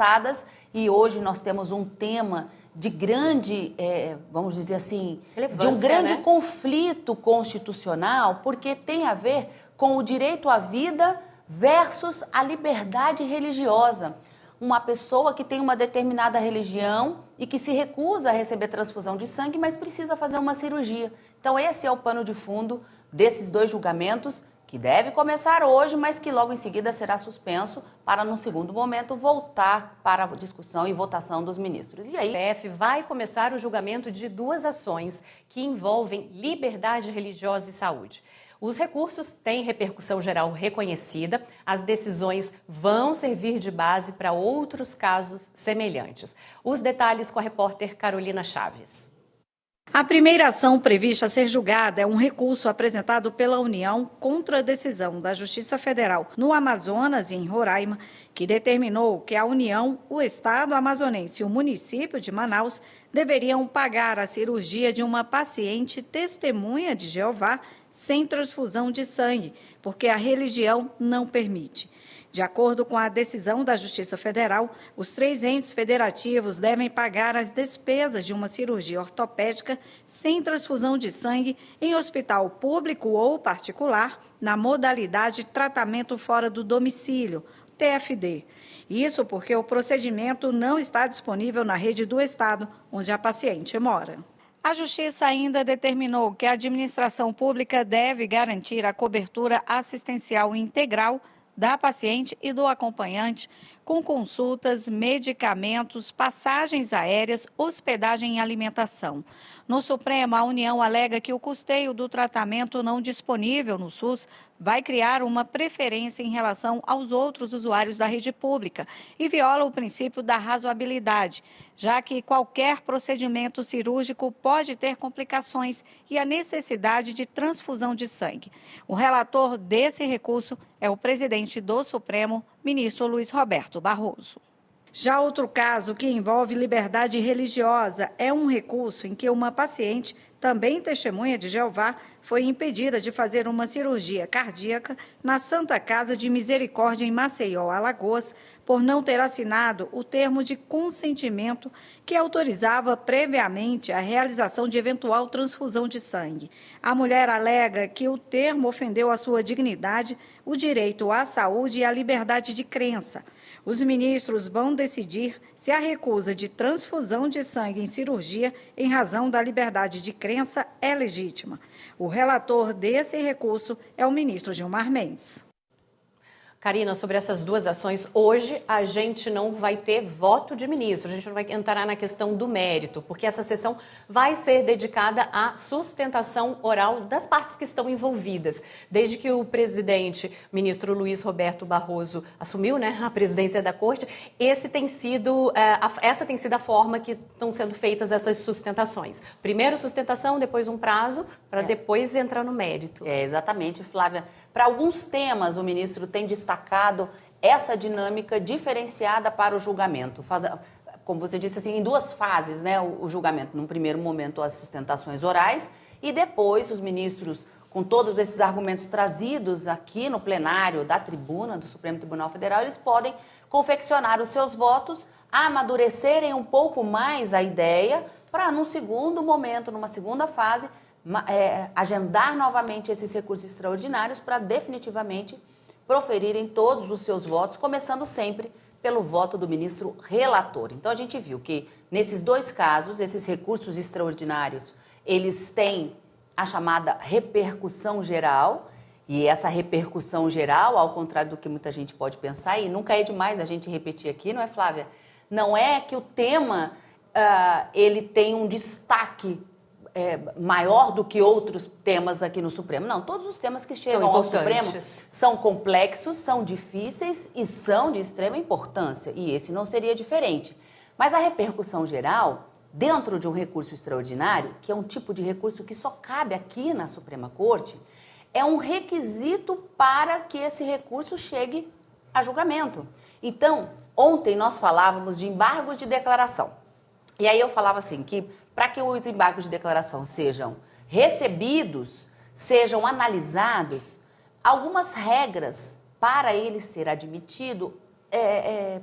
disputadas e hoje nós temos um tema de grande, vamos dizer assim, de um grande conflito constitucional, porque tem a ver com o direito à vida versus a liberdade religiosa. Uma pessoa que tem uma determinada religião e que se recusa a receber transfusão de sangue, mas precisa fazer uma cirurgia. Então esse é o pano de fundo desses dois julgamentos, que deve começar hoje, mas que logo em seguida será suspenso para, no segundo momento, voltar para a discussão e votação dos ministros. E aí, o STF vai começar o julgamento de duas ações que envolvem liberdade religiosa e saúde. Os recursos têm repercussão geral reconhecida, as decisões vão servir de base para outros casos semelhantes. Os detalhes com a repórter Carolina Chaves. A primeira ação prevista a ser julgada é um recurso apresentado pela União contra a decisão da Justiça Federal no Amazonas e em Roraima, que determinou que a União, o Estado amazonense e o município de Manaus deveriam pagar a cirurgia de uma paciente testemunha de Jeová sem transfusão de sangue, porque a religião não permite. De acordo com a decisão da Justiça Federal, os 3 entes federativos devem pagar as despesas de uma cirurgia ortopédica sem transfusão de sangue em hospital público ou particular, na modalidade tratamento fora do domicílio, TFD. Isso porque o procedimento não está disponível na rede do Estado, onde a paciente mora. A Justiça ainda determinou que a administração pública deve garantir a cobertura assistencial integral da paciente e do acompanhante, com consultas, medicamentos, passagens aéreas, hospedagem e alimentação. No Supremo, a União alega que o custeio do tratamento não disponível no SUS vai criar uma preferência em relação aos outros usuários da rede pública e viola o princípio da razoabilidade, já que qualquer procedimento cirúrgico pode ter complicações e a necessidade de transfusão de sangue. O relator desse recurso é o presidente do Supremo, ministro Luiz Roberto Barroso. Já outro caso que envolve liberdade religiosa é um recurso em que uma paciente, também testemunha de Jeová, foi impedida de fazer uma cirurgia cardíaca na Santa Casa de Misericórdia em Maceió, Alagoas, por não ter assinado o termo de consentimento que autorizava previamente a realização de eventual transfusão de sangue. A mulher alega que o termo ofendeu a sua dignidade, o direito à saúde e à liberdade de crença. Os ministros vão decidir se a recusa de transfusão de sangue em cirurgia em razão da liberdade de crença é legítima. O relator desse recurso é o ministro Gilmar Mendes. Karina, sobre essas duas ações, hoje a gente não vai ter voto de ministro, a gente não vai entrar na questão do mérito, porque essa sessão vai ser dedicada à sustentação oral das partes que estão envolvidas. Desde que o presidente, ministro Luiz Roberto Barroso, assumiu, a presidência da Corte, essa tem sido a forma que estão sendo feitas essas sustentações. Primeiro sustentação, depois um prazo, para depois entrar no mérito. Exatamente, Flávia. Para alguns temas, o ministro tem destacado essa dinâmica diferenciada para o julgamento. Como você disse, assim, em duas fases, o julgamento. Num primeiro momento, as sustentações orais e depois os ministros, com todos esses argumentos trazidos aqui no plenário da tribuna do Supremo Tribunal Federal, eles podem confeccionar os seus votos, amadurecerem um pouco mais a ideia para, num segundo momento, numa segunda fase, agendar novamente esses recursos extraordinários para definitivamente proferirem todos os seus votos, começando sempre pelo voto do ministro relator. Então a gente viu que nesses dois casos, esses recursos extraordinários, eles têm a chamada repercussão geral, e essa repercussão geral, ao contrário do que muita gente pode pensar, e nunca é demais a gente repetir aqui, não é, Flávia? Não é que o tema ele tem um destaque maior do que outros temas aqui no Supremo. Não, todos os temas que chegam ao Supremo são complexos, são difíceis e são de extrema importância. E esse não seria diferente. Mas a repercussão geral, dentro de um recurso extraordinário, que é um tipo de recurso que só cabe aqui na Suprema Corte, é um requisito para que esse recurso chegue a julgamento. Então, ontem nós falávamos de embargos de declaração. E aí eu falava assim, que para que os embargos de declaração sejam recebidos, sejam analisados, algumas regras para ele ser admitido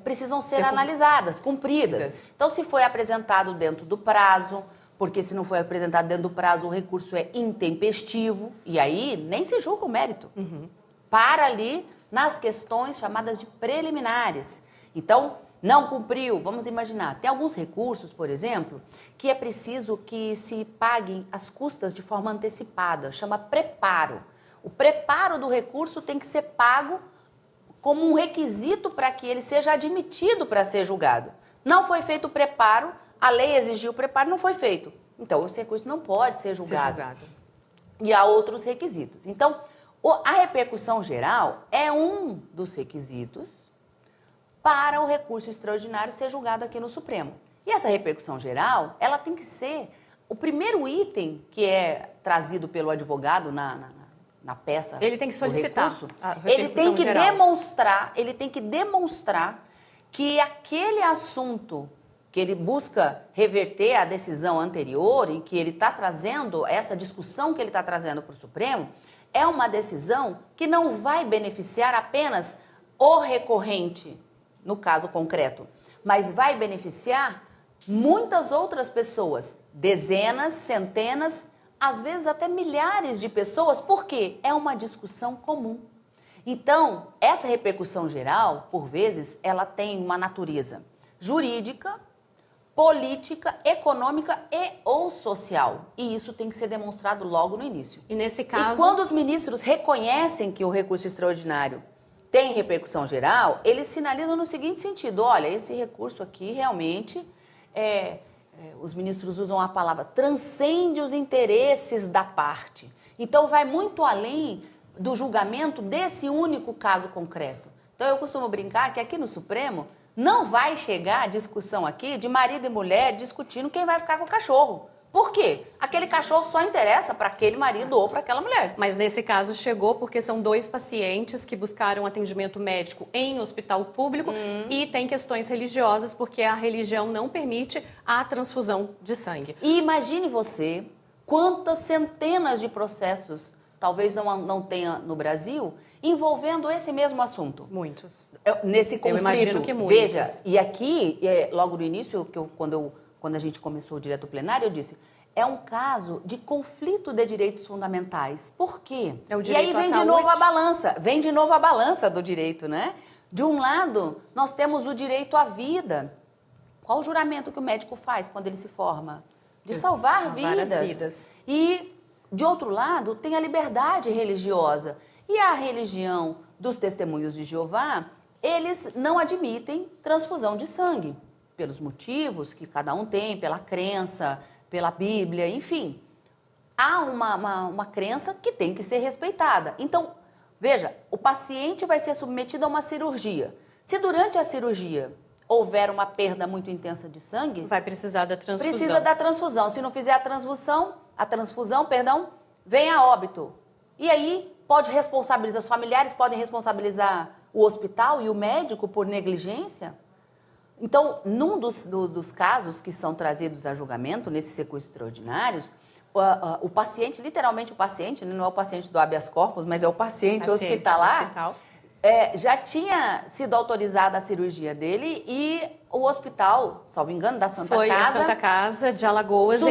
precisam ser analisadas, cumpridas. Então, se foi apresentado dentro do prazo, porque se não foi apresentado dentro do prazo, o recurso é intempestivo, e aí nem se julga o mérito. Para ali nas questões chamadas de preliminares. Então, não cumpriu, vamos imaginar, tem alguns recursos, por exemplo, que é preciso que se paguem as custas de forma antecipada, chama preparo. O preparo do recurso tem que ser pago como um requisito para que ele seja admitido para ser julgado. Não foi feito o preparo, a lei exigiu o preparo, não foi feito. Então, esse recurso não pode ser julgado. E há outros requisitos. Então, a repercussão geral é um dos requisitos para o recurso extraordinário ser julgado aqui no Supremo. E essa repercussão geral, ela tem que ser o primeiro item que é trazido pelo advogado na peça. Ele tem que solicitar a repercussão ele tem que geral. demonstrar que aquele assunto que ele busca reverter a decisão anterior e que ele está trazendo, essa discussão que ele está trazendo para o Supremo, é uma decisão que não vai beneficiar apenas o recorrente, no caso concreto, mas vai beneficiar muitas outras pessoas, dezenas, centenas, às vezes até milhares de pessoas, porque é uma discussão comum. Então, essa repercussão geral, por vezes, ela tem uma natureza jurídica, política, econômica e ou social. E isso tem que ser demonstrado logo no início. E nesse caso... E quando os ministros reconhecem que o recurso extraordinário tem repercussão geral, eles sinalizam no seguinte sentido: olha, esse recurso aqui realmente, os ministros usam a palavra, transcende os interesses da parte. Então, vai muito além do julgamento desse único caso concreto. Então, eu costumo brincar que aqui no Supremo não vai chegar a discussão aqui de marido e mulher discutindo quem vai ficar com o cachorro. Por quê? Aquele cachorro só interessa para aquele marido ou para aquela mulher. Mas nesse caso chegou porque são 2 pacientes que buscaram atendimento médico em hospital público e tem questões religiosas porque a religião não permite a transfusão de sangue. E imagine você quantas centenas de processos, talvez não tenha no Brasil, envolvendo esse mesmo assunto. Muitos. Nesse conflito. Eu imagino que muitos. Veja, e aqui, logo no início, quando a gente começou o direto plenário, eu disse, é um caso de conflito de direitos fundamentais. Por quê? É o direito e aí vem de novo a balança do direito, né? De um lado, nós temos o direito à vida. Qual o juramento que o médico faz quando ele se forma? De salvar vidas. E, de outro lado, tem a liberdade religiosa. E a religião dos Testemunhos de Jeová, eles não admitem transfusão de sangue, pelos motivos que cada um tem, pela crença, pela Bíblia, enfim. Há uma crença que tem que ser respeitada. Então, veja, o paciente vai ser submetido a uma cirurgia. Se durante a cirurgia houver uma perda muito intensa de sangue, vai precisar da transfusão. Precisa da transfusão. Se não fizer a transfusão, vem a óbito. E aí pode responsabilizar, os familiares podem responsabilizar o hospital e o médico por negligência. Então, num dos casos que são trazidos a julgamento, nesses recursos extraordinários, o paciente, literalmente o paciente, não é o paciente do habeas corpus, mas é o paciente hospitalar, já tinha sido autorizada a cirurgia dele e o hospital, salvo engano, da Santa Casa... a Santa Casa de Alagoas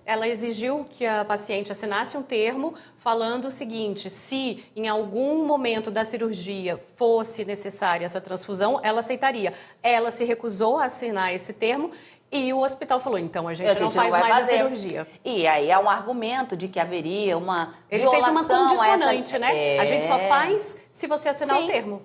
ela exigiu que a paciente assinasse um termo falando o seguinte: se em algum momento da cirurgia fosse necessária essa transfusão, ela aceitaria. Ela se recusou a assinar esse termo e o hospital falou, então a gente não faz mais a cirurgia. E aí há um argumento de que haveria uma Ele fez uma condicionante, né? A gente só faz se você assinar o termo.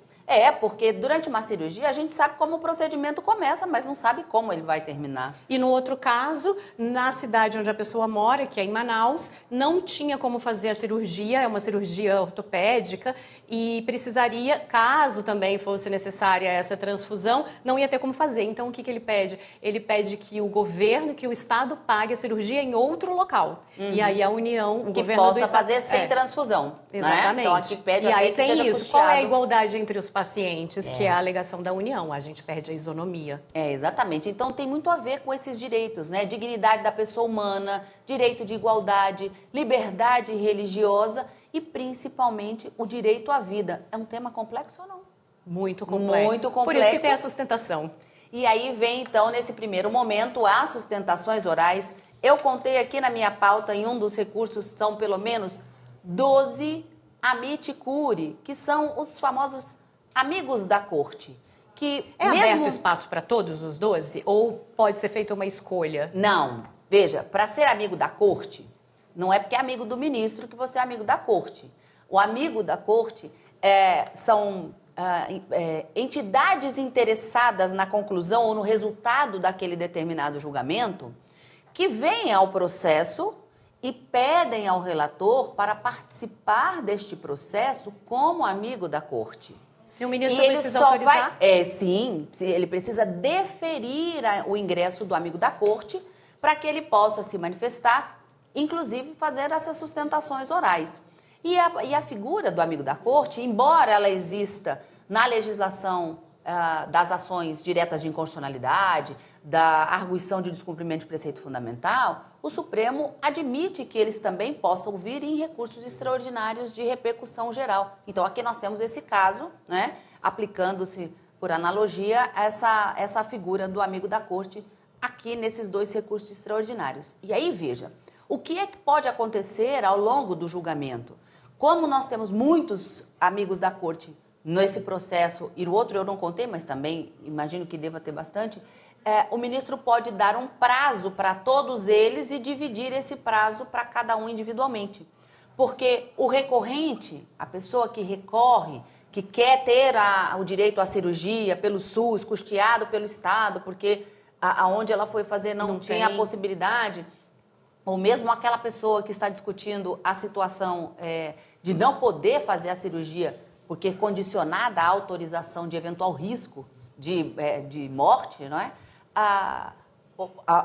Porque durante uma cirurgia a gente sabe como o procedimento começa, mas não sabe como ele vai terminar. E no outro caso, na cidade onde a pessoa mora, que é em Manaus, não tinha como fazer a cirurgia, é uma cirurgia ortopédica, e precisaria, caso também fosse necessária essa transfusão, não ia ter como fazer. Então, o que ele pede? Ele pede que o governo, que o Estado pague a cirurgia em outro local. E aí a União, o que governo possa do Estado... fazer sem transfusão. Exatamente. Né? Então, aqui pede e aí que tem seja isso. custeado. Qual é a igualdade entre os pacientes, que é a alegação da União? A gente perde a isonomia. Exatamente. Então, tem muito a ver com esses direitos, né? Dignidade da pessoa humana, direito de igualdade, liberdade religiosa e, principalmente, o direito à vida. É um tema complexo ou não? Muito complexo. Muito complexo. Por isso que tem a sustentação. E aí vem, então, nesse primeiro momento, as sustentações orais. Eu contei aqui na minha pauta, em um dos recursos, são pelo menos 12 amici curiae, que são os famosos amigos da corte. Que É mesmo... aberto espaço para todos os 12? Ou pode ser feita uma escolha? Não. Veja, para ser amigo da corte, não é porque é amigo do ministro que você é amigo da corte. O amigo da corte são entidades interessadas na conclusão ou no resultado daquele determinado julgamento que vêm ao processo e pedem ao relator para participar deste processo como amigo da corte. E o ministro E ele precisa só autorizar? Sim, ele precisa deferir o ingresso do amigo da corte para que ele possa se manifestar, inclusive fazer essas sustentações orais. E a figura do amigo da corte, embora ela exista na legislação das ações diretas de inconstitucionalidade, da arguição de descumprimento de preceito fundamental, o Supremo admite que eles também possam vir em recursos extraordinários de repercussão geral. Então, aqui nós temos esse caso, né, aplicando-se, por analogia, essa figura do amigo da corte aqui nesses dois recursos extraordinários. E aí, veja, o que é que pode acontecer ao longo do julgamento? Como nós temos muitos amigos da corte nesse processo, e o outro eu não contei, mas também imagino que deva ter bastante, o ministro pode dar um prazo para todos eles e dividir esse prazo para cada um individualmente. Porque o recorrente, a pessoa que recorre, que quer ter o direito à cirurgia pelo SUS, custeado pelo Estado, porque aonde ela foi fazer não tinha a possibilidade, ou mesmo aquela pessoa que está discutindo a situação de não poder fazer a cirurgia, porque condicionada à autorização de eventual risco de morte, não é?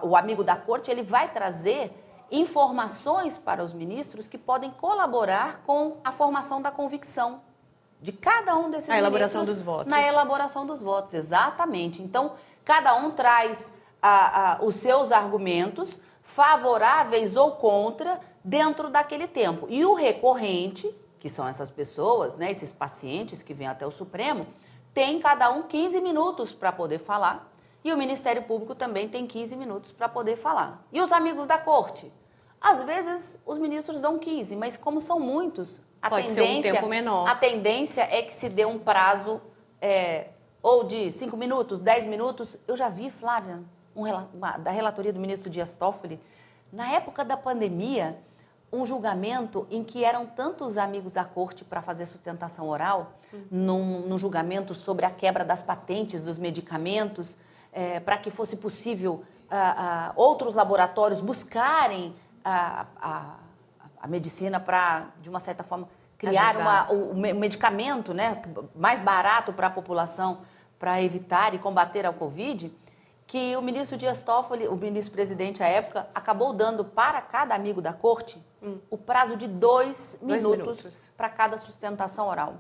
O amigo da corte ele vai trazer informações para os ministros que podem colaborar com a formação da convicção de cada um desses ministros. Na elaboração dos votos. Na elaboração dos votos, exatamente. Então, cada um traz os seus argumentos favoráveis ou contra dentro daquele tempo. E o recorrente, que são essas pessoas, né, esses pacientes que vêm até o Supremo, tem cada um 15 minutos para poder falar. E o Ministério Público também tem 15 minutos para poder falar. E os amigos da corte? Às vezes, os ministros dão 15, mas como são muitos, pode ser um tempo menor. A tendência é que se dê um prazo ou de 5 minutos, 10 minutos. Eu já vi, Flávia, da relatoria do ministro Dias Toffoli, na época da pandemia, um julgamento em que eram tantos amigos da corte para fazer sustentação oral, num julgamento sobre a quebra das patentes dos medicamentos, para que fosse possível outros laboratórios buscarem a medicina para, de uma certa forma, criar um medicamento, né, mais barato para a população para evitar e combater a Covid, que o ministro Dias Toffoli, o ministro-presidente à época, acabou dando para cada amigo da corte o prazo de 2 minutos para cada sustentação oral.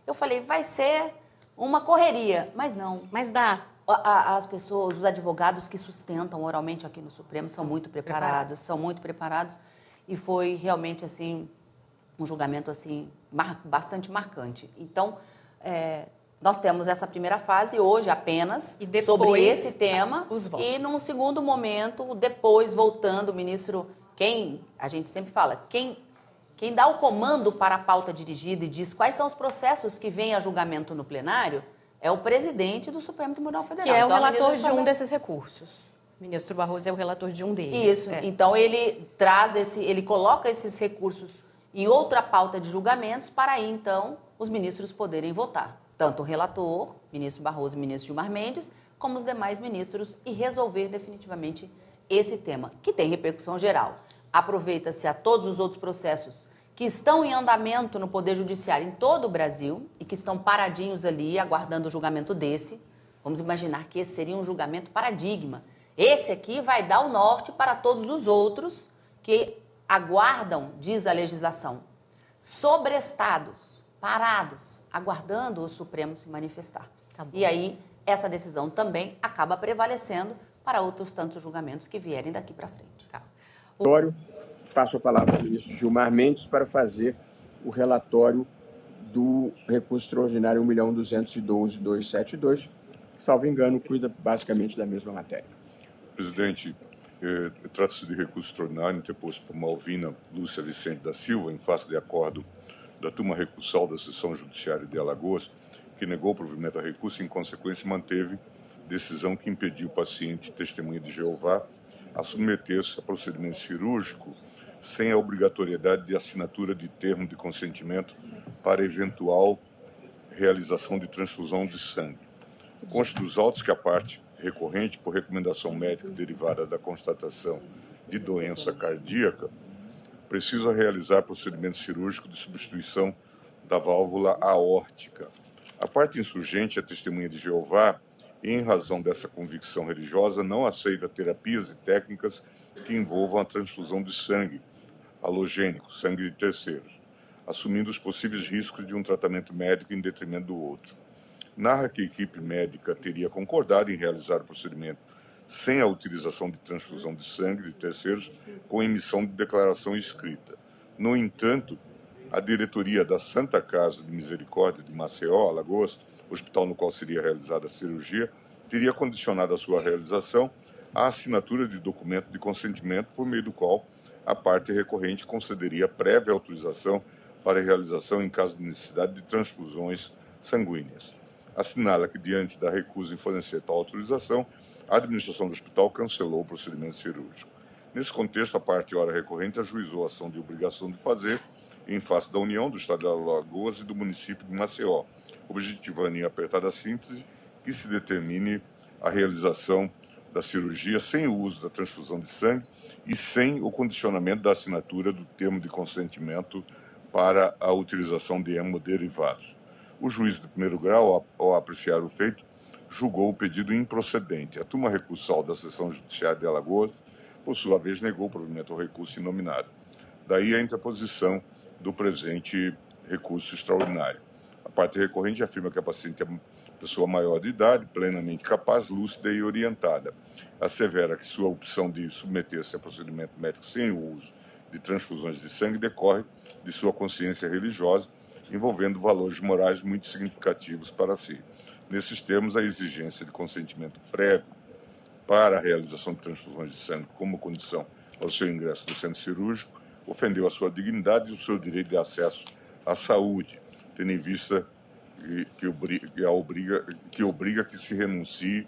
Eu falei, vai ser uma correria, mas não. Mas dá. As pessoas, os advogados que sustentam oralmente aqui no Supremo são muito preparados, e foi realmente assim um julgamento assim bastante marcante. Então, nós temos essa primeira fase hoje apenas e depois, sobre esse tema os votos. E num segundo momento, depois voltando o ministro, a gente sempre fala, quem dá o comando para a pauta dirigida e diz quais são os processos que vêm a julgamento no plenário é o presidente do Supremo Tribunal Federal. Que é então, o relator de um desses recursos. O ministro Barroso é o relator de um deles. Isso. Então ele ele coloca esses recursos em outra pauta de julgamentos para aí então os ministros poderem votar. Tanto o relator, ministro Barroso e ministro Gilmar Mendes, como os demais ministros e resolver definitivamente esse tema, que tem repercussão geral. Aproveita-se a todos os outros processos que estão em andamento no Poder Judiciário em todo o Brasil e que estão paradinhos ali, aguardando o julgamento desse. Vamos imaginar que esse seria um julgamento paradigma. Esse aqui vai dar o norte para todos os outros que aguardam, diz a legislação, sobrestados, parados, aguardando o Supremo se manifestar. Tá bom. E aí, essa decisão também acaba prevalecendo para outros tantos julgamentos que vierem daqui para frente. Tá. Passo a palavra ao ministro Gilmar Mendes para fazer o relatório do recurso extraordinário 1.212.272, que, salvo engano, cuida basicamente da mesma matéria. Presidente, trata-se de recurso extraordinário interposto por Malvina Lúcia Vicente da Silva, em face de acordo da turma recursal da Seção Judiciária de Alagoas, que negou o provimento a recurso e, em consequência, manteve decisão que impediu o paciente testemunha de Jeová a submeter-se a procedimento cirúrgico sem a obrigatoriedade de assinatura de termo de consentimento para eventual realização de transfusão de sangue. Consta dos autos que a parte recorrente, por recomendação médica derivada da constatação de doença cardíaca, precisa realizar procedimento cirúrgico de substituição da válvula aórtica. A parte insurgente, a testemunha de Jeová, em razão dessa convicção religiosa, não aceita terapias e técnicas que envolvam a transfusão de sangue halogênico, sangue de terceiros, assumindo os possíveis riscos de um tratamento médico em detrimento do outro. Narra que a equipe médica teria concordado em realizar o procedimento sem a utilização de transfusão de sangue de terceiros, com emissão de declaração escrita. No entanto, a diretoria da Santa Casa de Misericórdia de Maceió, Alagoas, hospital no qual seria realizada a cirurgia, teria condicionado a sua realização à assinatura de documento de consentimento, por meio do qual a parte recorrente concederia prévia autorização para a realização, em caso de necessidade, de transfusões sanguíneas. Assinala que, diante da recusa em fornecer tal autorização, a administração do hospital cancelou o procedimento cirúrgico. Nesse contexto, a parte ora recorrente ajuizou a ação de obrigação de fazer em face da União, do Estado de Alagoas e do município de Maceió, objetivando, em apertada síntese, que se determine a realização da cirurgia sem o uso da transfusão de sangue e sem o condicionamento da assinatura do termo de consentimento para a utilização de hemoderivados. O juiz de primeiro grau, ao apreciar o feito, julgou o pedido improcedente. A turma recursal da Seção Judiciária de Alagoas, por sua vez, negou o provimento ao recurso inominado. Daí a interposição do presente recurso extraordinário. A parte recorrente afirma que a paciente é pessoa maior de idade, plenamente capaz, lúcida e orientada. Assevera que sua opção de submeter-se a procedimento médico sem o uso de transfusões de sangue decorre de sua consciência religiosa, envolvendo valores morais muito significativos para si. Nesses termos, a exigência de consentimento prévio para a realização de transfusões de sangue como condição ao seu ingresso no centro cirúrgico ofendeu a sua dignidade e o seu direito de acesso à saúde, tendo em vista que obriga que se renuncie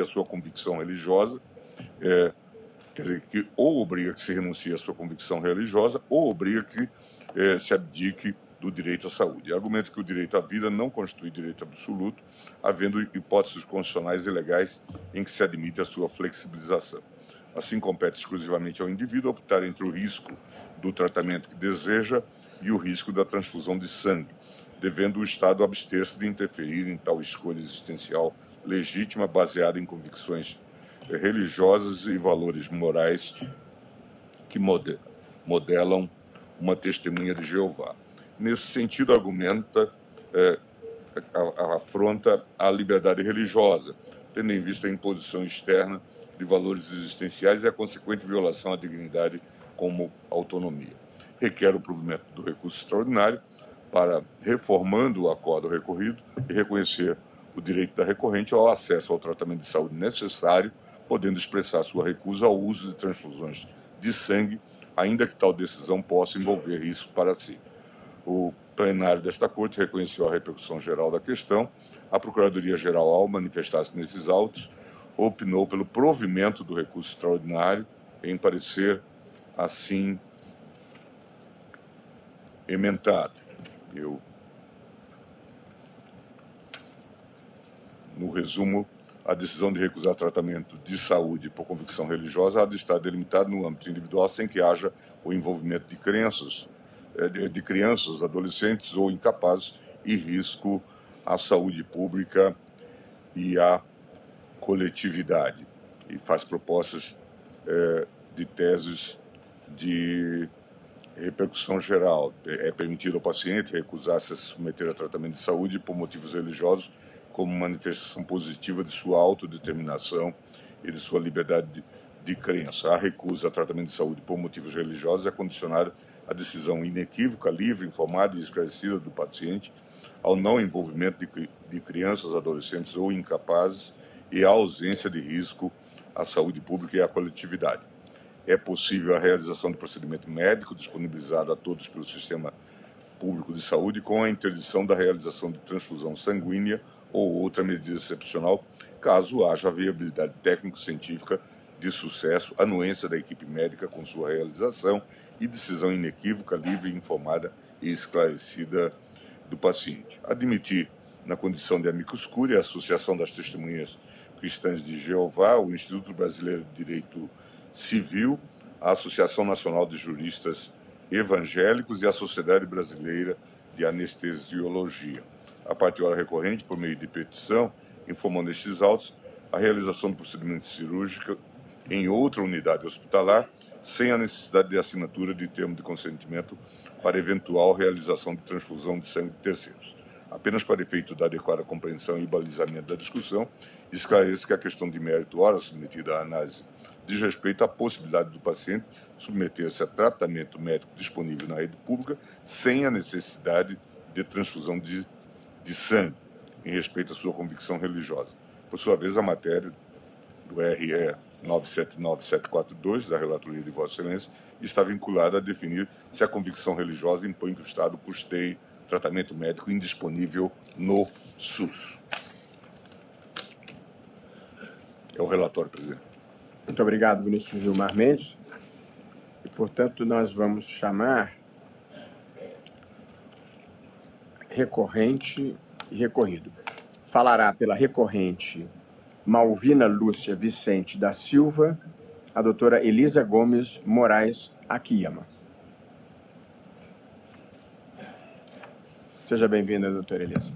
à sua convicção religiosa, quer dizer, que ou obriga que se renuncie à sua convicção religiosa ou obriga que se abdique do direito à saúde. Argumenta que o direito à vida não constitui direito absoluto, havendo hipóteses constitucionais e legais em que se admite a sua flexibilização. Assim, compete exclusivamente ao indivíduo optar entre o risco do tratamento que deseja e o risco da transfusão de sangue, devendo o Estado abster-se de interferir em tal escolha existencial legítima baseada em convicções religiosas e valores morais que modelam uma testemunha de Jeová. Nesse sentido, argumenta, afronta a liberdade religiosa, tendo em vista a imposição externa de valores existenciais e a consequente violação à dignidade como autonomia. Requer o provimento do recurso extraordinário para, reformando o acordo recorrido, e reconhecer o direito da recorrente ao acesso ao tratamento de saúde necessário, podendo expressar sua recusa ao uso de transfusões de sangue, ainda que tal decisão possa envolver risco para si. O plenário desta Corte reconheceu a repercussão geral da questão. A Procuradoria-Geral, ao manifestar-se nesses autos, opinou pelo provimento do recurso extraordinário em parecer assim emendado. No resumo, a decisão de recusar tratamento de saúde por convicção religiosa há de estar delimitada no âmbito individual sem que haja o envolvimento de crianças, adolescentes ou incapazes e risco à saúde pública e à coletividade. E faz propostas de teses de repercussão geral. É permitido ao paciente recusar-se a se submeter a tratamento de saúde por motivos religiosos como manifestação positiva de sua autodeterminação e de sua liberdade de crença. A recusa a tratamento de saúde por motivos religiosos é condicionada a decisão inequívoca, livre, informada e esclarecida do paciente, ao não envolvimento de crianças, adolescentes ou incapazes e à ausência de risco à saúde pública e à coletividade. É possível a realização do procedimento médico disponibilizado a todos pelo Sistema Público de Saúde com a interdição da realização de transfusão sanguínea ou outra medida excepcional, caso haja viabilidade técnico-científica de sucesso, anuência da equipe médica com sua realização e decisão inequívoca, livre, informada e esclarecida do paciente. Admitir, na condição de amicus curiae, a Associação das Testemunhas Cristãs de Jeová, o Instituto Brasileiro de Direito Civil, a Associação Nacional de Juristas Evangélicos e a Sociedade Brasileira de Anestesiologia. A parte ora recorrente, por meio de petição, informando estes autos, a realização do procedimento cirúrgico em outra unidade hospitalar, sem a necessidade de assinatura de termo de consentimento para eventual realização de transfusão de sangue de terceiros. Apenas para efeito da adequada compreensão e balizamento da discussão, esclareço que a questão de mérito ora submetida à análise diz respeito à possibilidade do paciente submeter-se a tratamento médico disponível na rede pública sem a necessidade de transfusão de sangue, em respeito à sua convicção religiosa. Por sua vez, a matéria do RE 979742, da relatoria de Vossa Excelência, está vinculada a definir se a convicção religiosa impõe que o Estado custeie tratamento médico indisponível no SUS. É o relatório, presidente. Muito obrigado, ministro Gilmar Mendes. E, portanto, nós vamos chamar recorrente e recorrido. Falará pela recorrente Malvina Lúcia Vicente da Silva, a doutora Elisa Gomes Moraes Akiyama. Seja bem-vinda, doutora Elisa.